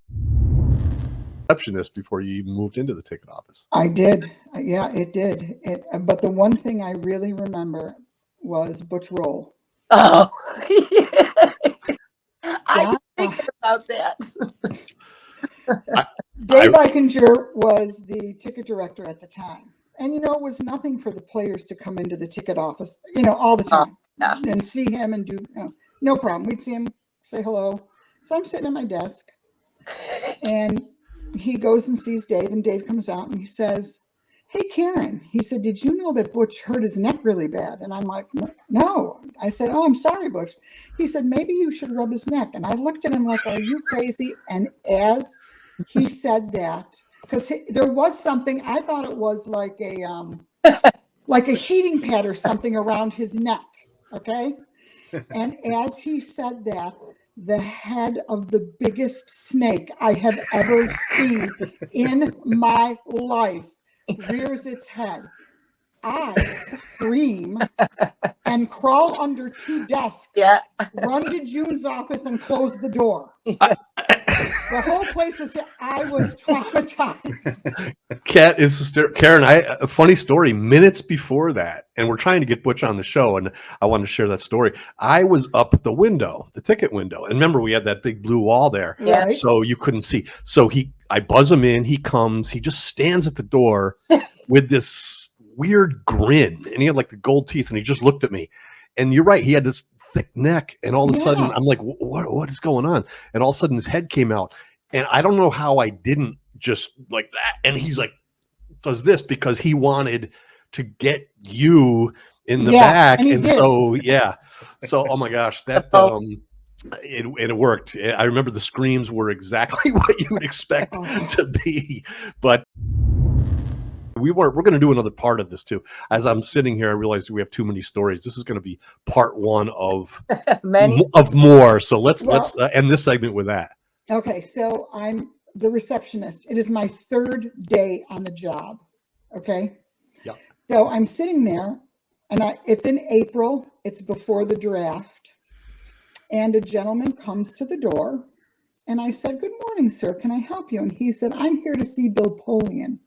D: Receptionist before you even moved into the ticket office.
E: I did. Yeah, it did. But the one thing I really remember was Butch Roll.
G: Oh, I
E: Yeah.
G: was thinking about that.
E: Dave Eichinger was the ticket director at the time. And, it was nothing for the players to come into the ticket office, all the time
G: yeah.
E: and see him and do, no problem. We'd see him, say hello. So I'm sitting at my desk and he goes and sees Dave and Dave comes out and he says, hey, Karen, he said, did you know that Butch hurt his neck really bad? And I'm like, no. I said, oh, I'm sorry, Butch. He said, maybe you should rub his neck. And I looked at him like, are you crazy? And as he said that, because there was something, I thought it was like a heating pad or something around his neck. Okay. And as he said that, the head of the biggest snake I have ever seen in my life rears its head. I scream and crawl under 2 desks, run to June's office and close the door. The whole place was, I was traumatized.
D: Kat is hysterical. Karen, a funny story. Minutes before that, and we're trying to get Butch on the show, and I wanted to share that story. I was up at the window, the ticket window, and remember we had that big blue wall there,
E: Right.
D: so you couldn't see. So I buzz him in. He comes. He just stands at the door with this weird grin, and he had like the gold teeth, and he just looked at me. And you're right, he had this thick neck, and all of a sudden I'm like, what is going on? And all of a sudden his head came out, and I don't know how I didn't just like that. And he's like, does this because he wanted to get you in the back, and so so oh my gosh, that it worked. I remember the screams were exactly what you would expect to be, but we're going to do another part of this too. As I'm sitting here, I realize we have too many stories. This is going to be part 1 of
G: many
D: of more. So let's end this segment with that.
E: Okay, so I'm the receptionist. It is my 3rd day on the job. Okay.
D: Yeah.
E: So I'm sitting there, and it's in April. It's before the draft, and a gentleman comes to the door, and I said, "Good morning, sir. Can I help you?" And he said, "I'm here to see Bill Polian."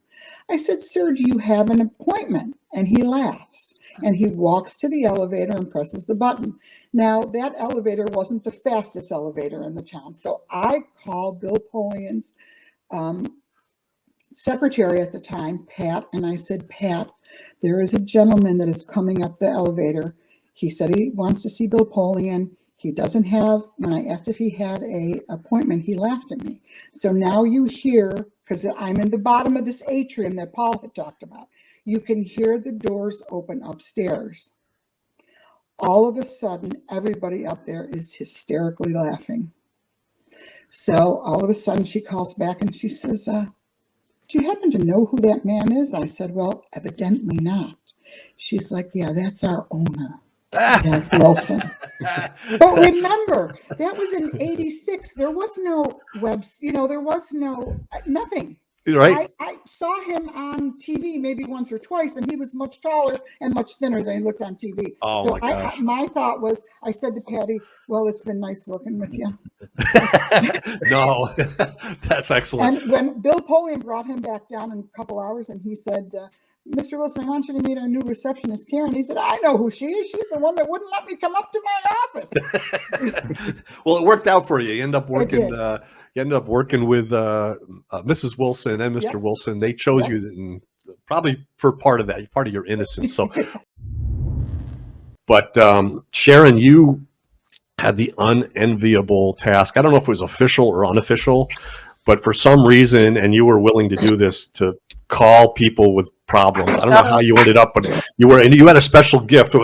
E: I said, "Sir, do you have an appointment?" And he laughs, and he walks to the elevator and presses the button. Now, that elevator wasn't the fastest elevator in the town. So I called Bill Polian's secretary at the time, Pat, and I said, "Pat, there is a gentleman that is coming up the elevator. He said he wants to see Bill Polian. He doesn't have," when I asked if he had a appointment, he laughed at me. So now you hear, because I'm in the bottom of this atrium that Paul had talked about, you can hear the doors open upstairs. All of a sudden, everybody up there is hysterically laughing. So all of a sudden, she calls back and she says, "Do you happen to know who that man is?" I said, "Well, evidently not." She's like, "Yeah, that's our owner, Doug Wilson." But remember, that was in '86. There was no there was nothing.
D: Right.
E: I saw him on TV maybe once or twice, and he was much taller and much thinner than he looked on TV.
D: Oh,
E: so
D: my gosh.
E: my thought was, I said to Patty, "Well, it's been nice working with you."
D: No, that's excellent.
E: And when Bill Polian brought him back down in a couple hours, and he said, "Mr. Wilson, I want you to meet our new receptionist, Karen." He said, "I know who she is. She's the one that wouldn't let me come up to my office."
D: Well, it worked out for you. You end up working.
E: did.
D: You ended up working with Mrs. Wilson and Mr.
E: Yep.
D: Wilson. They chose you, and probably for part of that, part of your innocence. So, but Sharon, you had the unenviable task. I don't know if it was official or unofficial, but for some reason, and you were willing to do this, to call people with problems. I don't know how you ended up, but you were, and you had a special gift.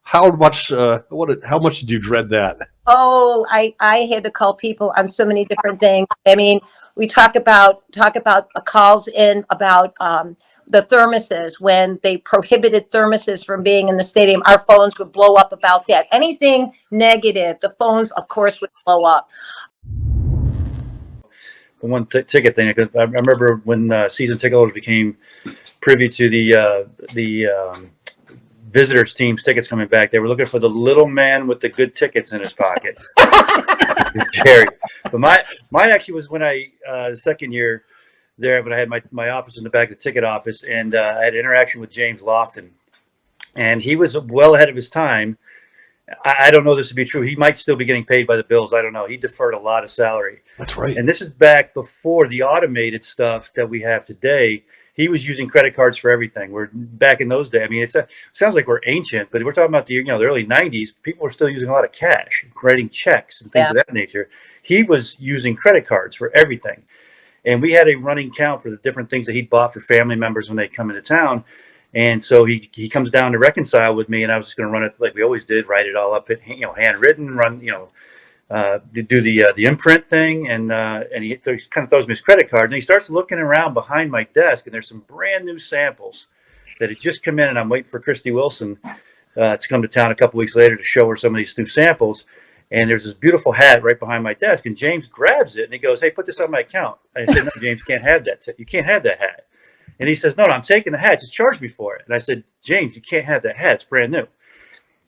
D: How much did you dread that?
G: Oh, I had to call people on so many different things. I mean, we talk about calls in about the thermoses. When they prohibited thermoses from being in the stadium, our phones would blow up about that. Anything negative, the phones, of course, would blow up.
F: The one ticket thing, I remember when season ticket holders became privy to the visitors team's tickets coming back, they were looking for the little man with the good tickets in his pocket. Jerry. But mine actually was when I the second year there, but I had my office in the back of the ticket office, and I had an interaction with James Lofton, and he was well ahead of his time. I don't know this to be true. He might still be getting paid by the Bills. I don't know. He deferred a lot of salary.
D: That's right.
F: And this is back before the automated stuff that we have today. He was using credit cards for everything. We're back in those days. I mean, it sounds like we're ancient, but we're talking about the early 90s. People were still using a lot of cash, writing checks and things of that nature. He was using credit cards for everything. And we had a running count for the different things that he bought for family members when they come into town. And so he comes down to reconcile with me, and I was just going to run it like we always did, write it all up, handwritten, run, do the imprint thing, and he kind of throws me his credit card, and he starts looking around behind my desk, and there's some brand new samples that had just come in, and I'm waiting for Christy Wilson to come to town a couple weeks later to show her some of these new samples. And there's this beautiful hat right behind my desk, and James grabs it and he goes, "Hey, put this on my account." And I said, "No, James, can't have that. You can't have that hat." And he says, no, I'm taking the hat. Just charge me for it. And I said, James, you can't have that hat. It's brand new.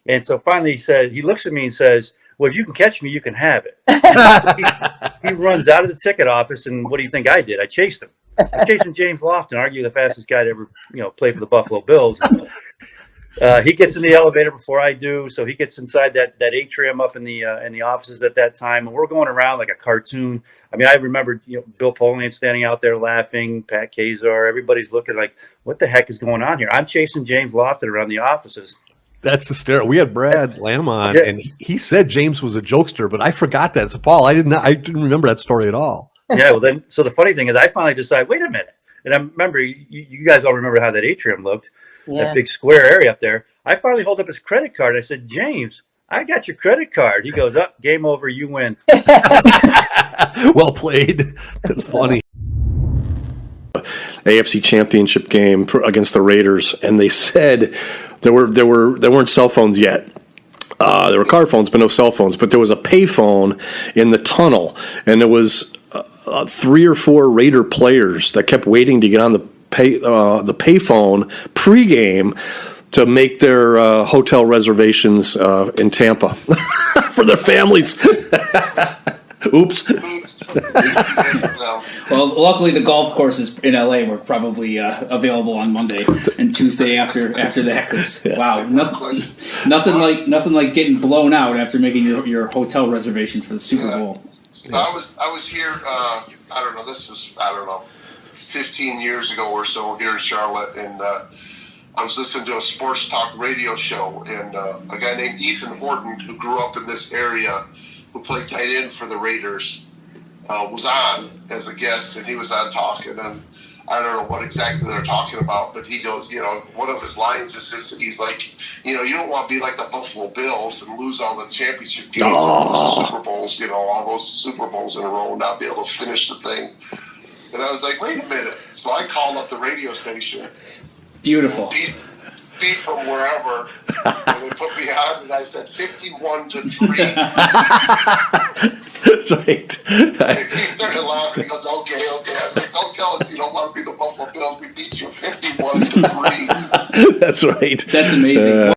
F: And so finally he looks at me and says, well, if you can catch me, you can have it. He runs out of the ticket office. And what do you think I did? I chased him. I'm chasing James Lofton, arguably the fastest guy to ever, play for the Buffalo Bills. He gets in the elevator before I do, so he gets inside that atrium up in the offices at that time, and we're going around like a cartoon. I mean, I remember Bill Polian standing out there laughing, Pat Kazar, everybody's looking like, what the heck is going on here? I'm chasing James Lofton around the offices.
D: That's hysterical. We had Brad Lamb on, and he said James was a jokester, but I forgot that. So, Paul, I didn't remember that story at all.
F: Yeah, well, then, so the funny thing is, I finally decided, wait a minute. And I remember, you guys all remember how that atrium looked, that big square area up there. I finally hold up his credit card. I said, James, I got your credit card. He goes, up, game over, you win.
D: Well played. That's funny.
A: AFC Championship game against the Raiders, and they said there weren't cell phones yet. There were car phones, but no cell phones. But there was a payphone in the tunnel, and there was 3 or 4 Raider players that kept waiting to get on the payphone pregame to make their hotel reservations in Tampa for their families. Oops.
B: Well, luckily the golf courses in LA were probably available on Monday and Tuesday after that. Because wow, nothing like getting blown out after making your hotel reservations for the Super Bowl.
H: I was here. I don't know. This was 15 years ago or so here in Charlotte, and I was listening to a sports talk radio show, and a guy named Ethan Horton, who grew up in this area, who played tight end for the Raiders, was on as a guest, and he was on talking, and I don't know what exactly they're talking about, but he goes, one of his lines is this, he's like, you don't want to be like the Buffalo Bills and lose all the championship games, Super Bowls, all those Super Bowls in a row and not be able to finish the thing. And I was like, wait a minute. So I called up the radio station.
B: Beautiful.
H: Beat from wherever, and they put me on, and I said 51-3.
A: That's right.
H: He started laughing. He goes, okay. I was like, don't tell us you don't want to be the Buffalo Bills. We beat you 51-3.
A: That's right.
B: That's amazing.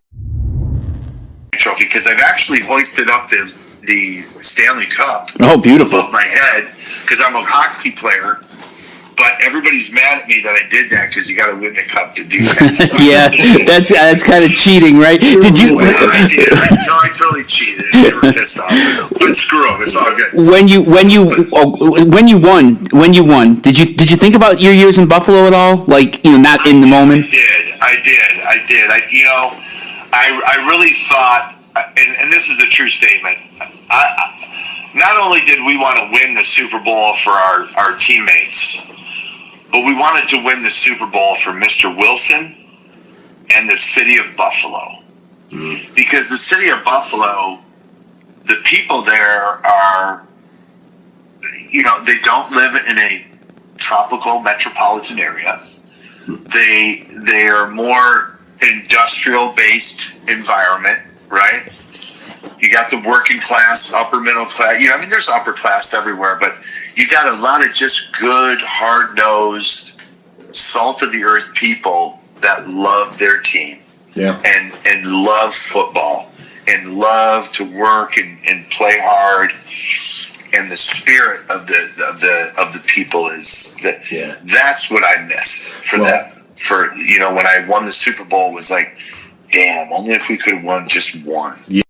I: Trophy, because I've actually hoisted up the Stanley Cup.
B: Oh, beautiful.
I: Above my head, because I'm a hockey player. But everybody's mad at me that I did that because you got to win the cup to do that. So
B: yeah, that's kind of cheating, right? Did you?
I: I did. I totally cheated. They were pissed off. But screw them. It's all good. When you
B: won, did you think about your years in Buffalo at all? Like, not in the moment.
I: I did. I really thought, and this is a true statement. Not only did we want to win the Super Bowl for our teammates, but we wanted to win the Super Bowl for Mr. Wilson and the city of Buffalo. Because the city of Buffalo, the people there are, they don't live in a tropical metropolitan area. They are more industrial-based environment, right? You got the working class, upper middle class. There's upper class everywhere, but you got a lot of just good, hard-nosed, salt-of-the-earth people that love their team, and love football, and love to work and play hard. And the spirit of the people is that. That's what I miss for them. For when I won the Super Bowl, was like, damn, only if we could have won just one.
J: Yeah.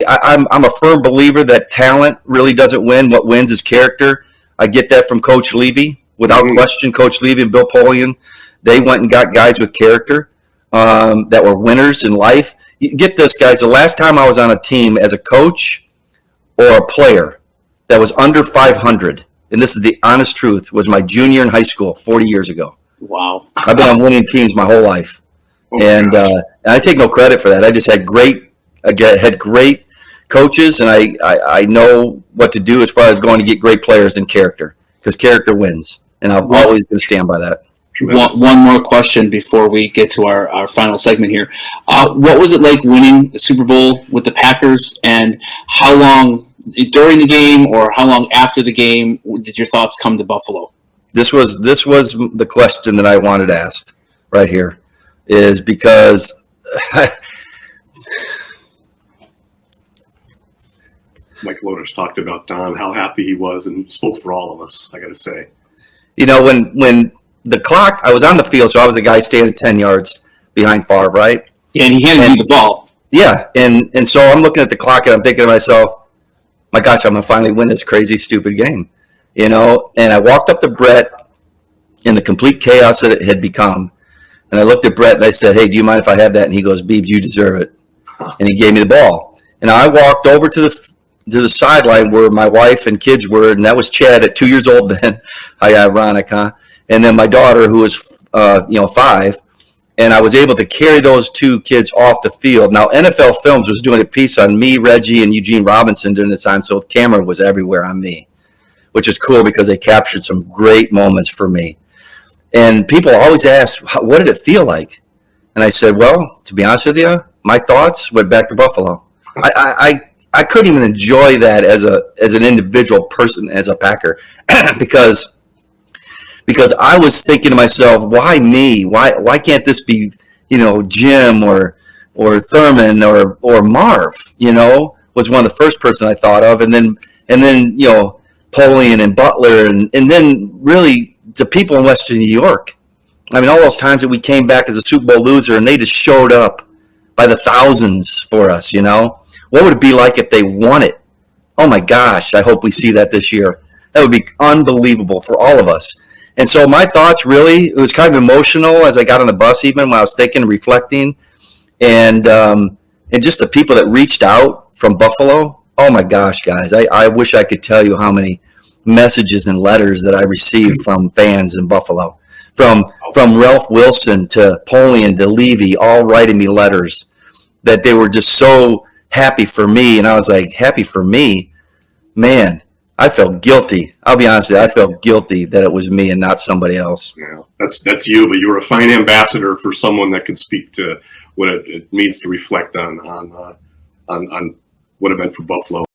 J: I'm a firm believer that talent really doesn't win. What wins is character. I get that from Coach Levy. Without question, Coach Levy and Bill Polian, they went and got guys with character that were winners in life. You get this, guys. The last time I was on a team as a coach or a player that was under 500, and this is the honest truth, was my junior in high school 40 years ago.
B: Wow.
J: I've been on winning teams my whole life. And I take no credit for that. I just had great coaches, and I know what to do as far as going to get great players in character, because character wins, and I'm always going to stand by that.
B: One more question before we get to our final segment here. What was it like winning the Super Bowl with the Packers, and how long during the game or how long after the game did your thoughts come to Buffalo?
J: This was the question that I wanted asked right here, is because
D: Mike Lodish talked about Don, how happy he was, and spoke for all of us, I got to say.
J: You know, when the clock, I was on the field, so I was the guy standing 10 yards behind Favre, right?
B: Yeah, and he handed you the ball.
J: Yeah, and so I'm looking at the clock and I'm thinking to myself, my gosh, I'm going to finally win this crazy, stupid game. You know, and I walked up to Brett in the complete chaos that it had become. And I looked at Brett and I said, hey, do you mind if I have that? And he goes, Beebs, you deserve it. And he gave me the ball. And I walked over to the sideline where my wife and kids were, and that was Chad at 2 years old then. How ironic, huh? And then my daughter, who was 5, and I was able to carry those 2 kids off the field. Now, NFL Films was doing a piece on me, Reggie, and Eugene Robinson during the time, so the camera was everywhere on me, which is cool because they captured some great moments for me. And people always ask, what did it feel like? And I said, well, to be honest with you, my thoughts went back to Buffalo. I couldn't even enjoy that as an individual person, as a Packer, because I was thinking to myself, why me? Why can't this be, Jim or Thurman or Marv? Was one of the first person I thought of, and then Polian and Butler, and then really the people in Western New York. I mean, all those times that we came back as a Super Bowl loser and they just showed up by the thousands for us, What would it be like if they won it? Oh, my gosh, I hope we see that this year. That would be unbelievable for all of us. And so my thoughts really, it was kind of emotional as I got on the bus, even when I was thinking, reflecting, and just the people that reached out from Buffalo. Oh, my gosh, guys, I wish I could tell you how many messages and letters that I received from fans in Buffalo, from Ralph Wilson to Polian to Levy, all writing me letters that they were just so happy for me. And I was like, happy for me? Man, I felt guilty. I'll be honest with you, I felt guilty that it was me and not somebody else.
D: Yeah, that's you, but you were a fine ambassador for someone that could speak to what it means to reflect on what it meant for Buffalo.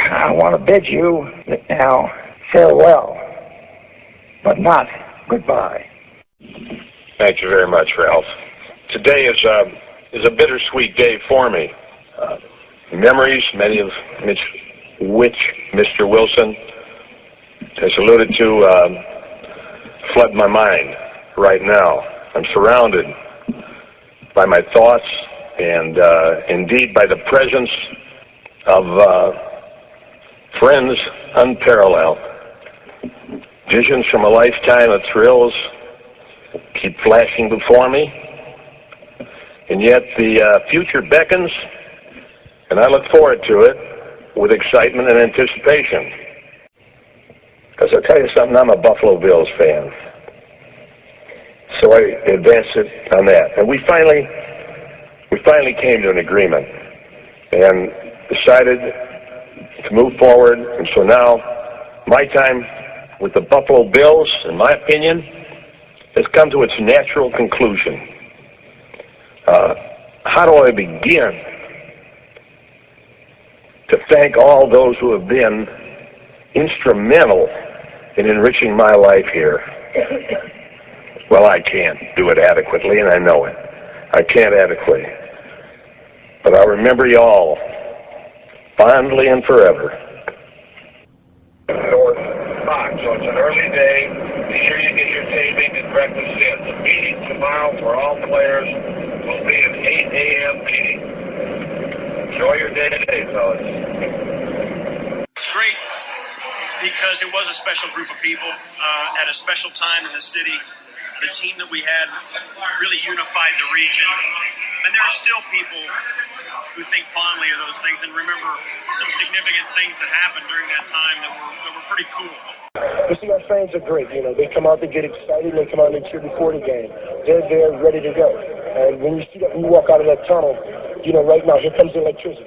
K: I want to bid you now farewell, but not goodbye.
L: Thank you very much, Ralph. Today is a bittersweet day for me. Memories, many of which Mr. Wilson has alluded to, flood my mind right now. I'm surrounded by my thoughts and indeed by the presence of friends unparalleled. Visions from a lifetime of thrills keep flashing before me, and yet the future beckons, and I look forward to it with excitement and anticipation. Because I'll tell you something, I'm a Buffalo Bills fan, so I advance it on that. And we finally came to an agreement and decided to move forward, and so now my time with the Buffalo Bills, in my opinion, has come to its natural conclusion. How do I begin to thank all those who have been instrumental in enriching my life here? Well, I can't do it adequately, and I know it. I can't adequately. But I remember you all fondly and forever.
M: Fox, so it's an early day. Be sure you get your taping and breakfast in. The meeting tomorrow for all players will be an 8 a.m. meeting. Enjoy your day today, fellas.
N: It's great because it was a special group of people at a special time in the city. The team that we had really unified the region. And there are still people who think fondly of those things and remember some significant things that happened during that time that were pretty cool.
K: You see, our fans are great. They come out, they get excited, they come out and they cheer before the game. They're ready to go. And when you see that, when you walk out of that tunnel, right now, here comes the electricity.